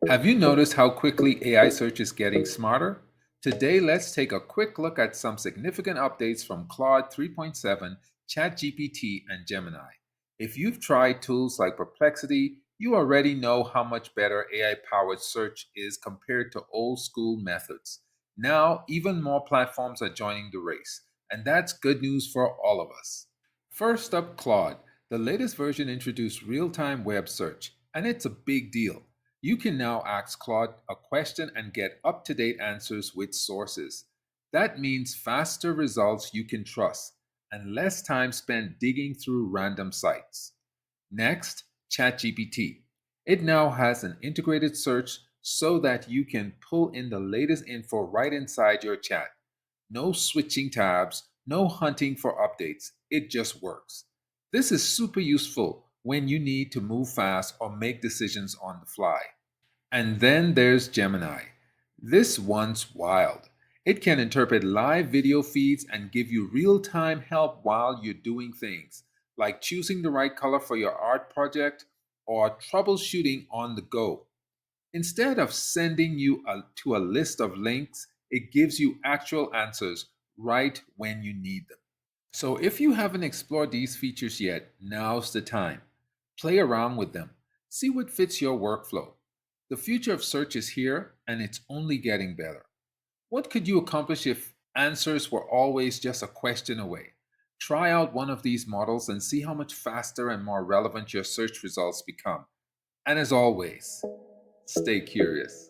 Have you noticed how quickly AI search is getting smarter? Today, let's take a quick look at some significant updates from Claude 3.7, ChatGPT, and Gemini. If you've tried tools like Perplexity, you already know how much better AI powered search is compared to old school methods. Now, even more platforms are joining the race, and that's good news for all of us. First up, Claude. The latest version introduced real time web search, and it's a big deal. You can now ask Claude a question and get up to date answers with sources. That means faster results you can trust and less time spent digging through random sites. Next, ChatGPT. It now has an integrated search so that you can pull in the latest info right inside your chat. No switching tabs, no hunting for updates. It just works. This is super useful when you need to move fast or make decisions on the fly. And then there's Gemini. This one's wild. It can interpret live video feeds and give you real time help while you're doing things, like choosing the right color for your art project or troubleshooting on the go. Instead of sending you to a list of links, it gives you actual answers right when you need them. So if you haven't explored these features yet, now's the time. Play around with them. See what fits your workflow. The future of search is here and it's only getting better. What could you accomplish if answers were always just a question away? Try out one of these models and see how much faster and more relevant your search results become. And as always, stay curious.